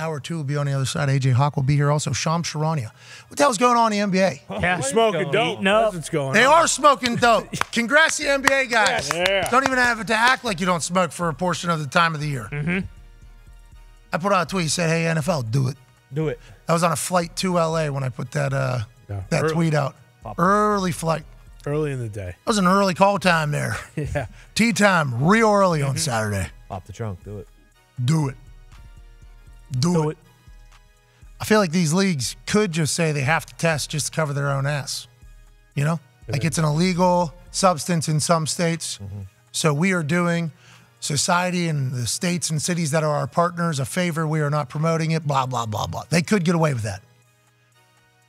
Hour 2 will be on the other side. AJ Hawk will be here also. Sham Charania. What the hell's going on in the NBA? Yeah, smoking dope. That's what's going on. They are smoking dope. Congrats to the NBA guys. Yeah. Don't even have to act like you don't smoke for a portion of the time of the year. I put out a tweet, said, hey, NFL, do it. Do it. I was on a flight to LA when I put that tweet out. Early flight. Early in the day. It was an early call time there. Yeah. Tea time real early on Saturday. Pop the trunk. Do it. Do it. Do it. I feel like these leagues could just say they have to test just to cover their own ass. You know? Like it's an illegal substance in some states. So we are doing society and the states and cities that are our partners a favor. We are not promoting it, blah, blah, blah, blah. They could get away with that.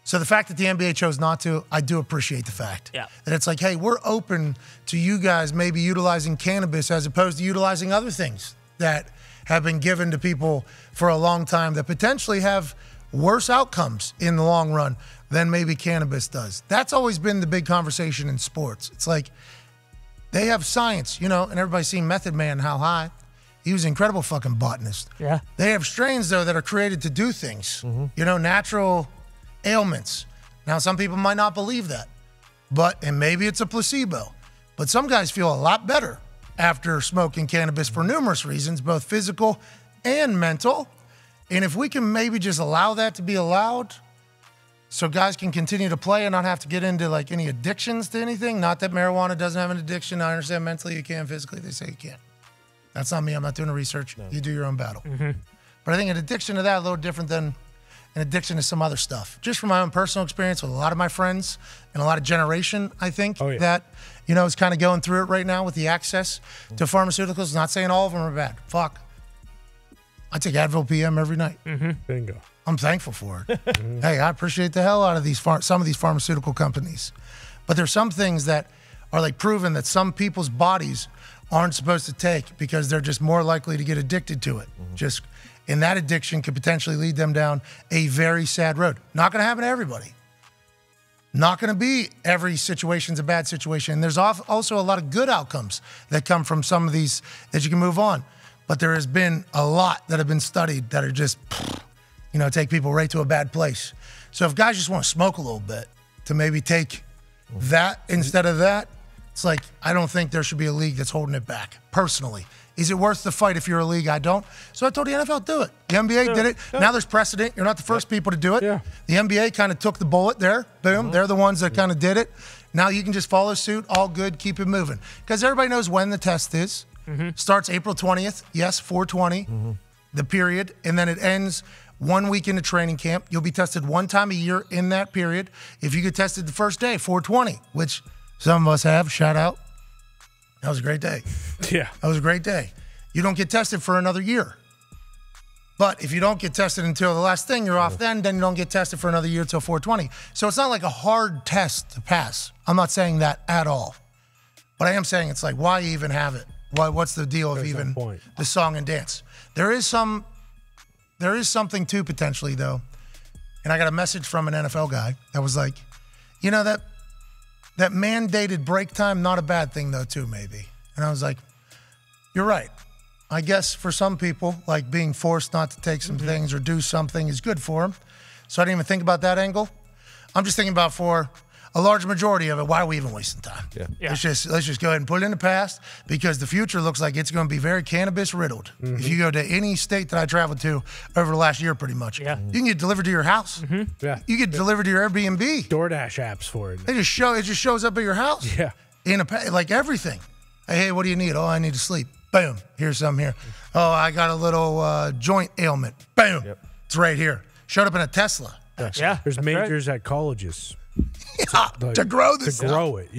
So the fact that the NBA chose not to, I do appreciate the fact. Yeah. That it's like, hey, we're open to you guys maybe utilizing cannabis as opposed to utilizing other things that have been given to people for a long time that potentially have worse outcomes in the long run than maybe cannabis does. That's always been the big conversation in sports. It's like they have science, you know, and everybody's seen Method Man, how high. He was an incredible fucking botanist. Yeah. They have strains, though, that are created to do things, you know, natural ailments. Now, some people might not believe that, and maybe it's a placebo, but some guys feel a lot better after smoking cannabis for numerous reasons, both physical and mental. And if we can maybe just allow that to be allowed so guys can continue to play and not have to get into like any addictions to anything, not that marijuana doesn't have an addiction. I understand mentally you can, physically they say you can't. That's not me. I'm not doing the research. No. You do your own battle. But I think an addiction to that a little different than an addiction to some other stuff. Just from my own personal experience with a lot of my friends and a lot of generation, I think, that, you know, is kind of going through it right now with the access to pharmaceuticals. Not saying all of them are bad. Fuck. I take Advil PM every night. Bingo. I'm thankful for it. Hey, I appreciate the hell out of some of these pharmaceutical companies. But there's some things that are like proven that some people's bodies aren't supposed to take because they're just more likely to get addicted to it. And that addiction could potentially lead them down a very sad road. Not going to happen to everybody. Not going to be every situation's a bad situation. And there's also a lot of good outcomes that come from some of these that you can move on. But there has been a lot that have been studied that are just, you know, take people right to a bad place. So if guys just want to smoke a little bit to maybe take that instead of that, it's like, I don't think there should be a league that's holding it back, personally. Is it worth the fight if you're a league? I don't. So I told the NFL, do it. The NBA did it. Now there's precedent. You're not the first people to do it. The NBA kind of took the bullet there. Boom. They're the ones that kind of did it. Now you can just follow suit. All good. Keep it moving. Because everybody knows when the test is. Starts April 20th. Yes, 420, the period. And then it ends 1 week into training camp. You'll be tested one time a year in that period. If you get tested the first day, 420, which some of us have. Shout out. That was a great day. Yeah. That was a great day. You don't get tested for another year. But if you don't get tested until the last thing, you're off then you don't get tested for another year until 420. So it's not like a hard test to pass. I'm not saying that at all. But I am saying it's like, why even have it? What's the deal of even the song and dance? There is something too, potentially, though. And I got a message from an NFL guy that was like, you know, that mandated break time, not a bad thing, though, too, maybe. And I was like, you're right. I guess for some people, like being forced not to take some things or do something is good for them. So I didn't even think about that angle. I'm just thinking about for a large majority of it, why are we even wasting time? Let's just go ahead and put it in the past because the future looks like it's going to be very cannabis riddled. If you go to any state that I traveled to over the last year, pretty much, you can get delivered to your house. You get delivered to your Airbnb. DoorDash apps for it. It just shows up at your house. In like everything. Hey, what do you need? Oh, I need to sleep. Boom. Here's some here. Oh, I got a little joint ailment. Boom. It's right here. Showed up in a Tesla. There's majors at colleges. To grow this. To grow it,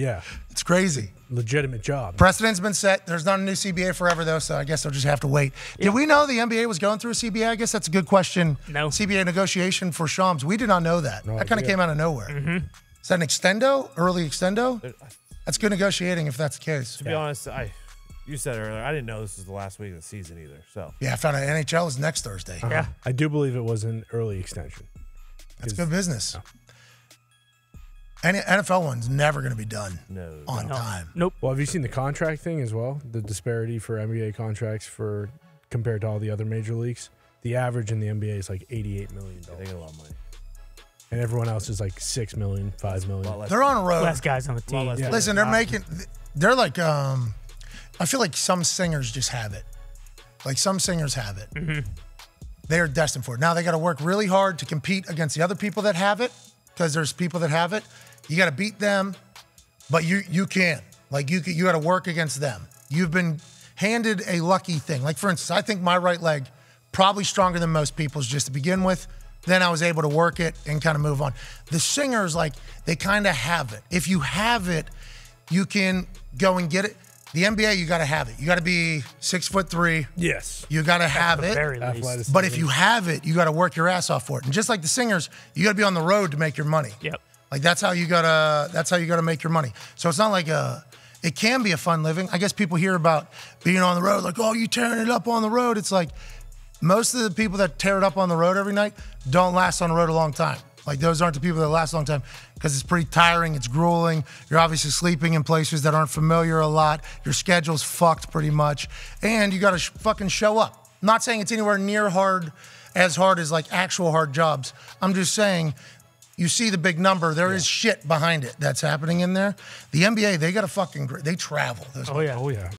It's crazy. Legitimate job. Precedent's been set. There's not a new CBA forever, though, so I guess they'll just have to wait. Did we know the NBA was going through a CBA? I guess that's a good question. No. CBA negotiation for Shams. We did not know that. That kind of came out of nowhere. Is that an extendo? Early extendo? That's good negotiating if that's the case. To be honest, you said earlier, I didn't know this was the last week of the season either. So yeah, I found out NHL is next Thursday. I do believe it was an early extension. That's good business. Any NFL one's never going to be done on time. Nope. Well, have you seen the contract thing as well? The disparity for NBA contracts compared to all the other major leagues? The average in the NBA is like $88 million. They get a lot of money. And everyone else is like $6 million, $5 million. They're on a road. Less guys on the team. Yeah. Listen, they're like, I feel like some singers just have it. Like some singers have it. Mm-hmm. They are destined for it. Now they got to work really hard to compete against the other people that have it, because there's people that have it. You got to beat them, but you can. Like you got to work against them. You've been handed a lucky thing. Like for instance, I think my right leg probably stronger than most people's just to begin with. Then I was able to work it and kind of move on. The singers, like, they kind of have it. If you have it, you can go and get it. The NBA, you got to have it. You got to be 6'3". Yes. You got to have it. Very least. But if you have it, you got to work your ass off for it. And just like the singers, you got to be on the road to make your money. Yep. Like that's how you gotta make your money. So it's not like it can be a fun living. I guess people hear about being on the road, like, oh, you tearing it up on the road. It's like most of the people that tear it up on the road every night don't last on the road a long time. Like those aren't the people that last a long time because it's pretty tiring, it's grueling. You're obviously sleeping in places that aren't familiar a lot. Your schedule's fucked pretty much. And you gotta fucking show up. I'm not saying it's anywhere near as hard as like actual hard jobs. I'm just saying, you see the big number. There is shit behind it that's happening in there. The NBA, they got to they travel. Oh, yeah. Oh, yeah.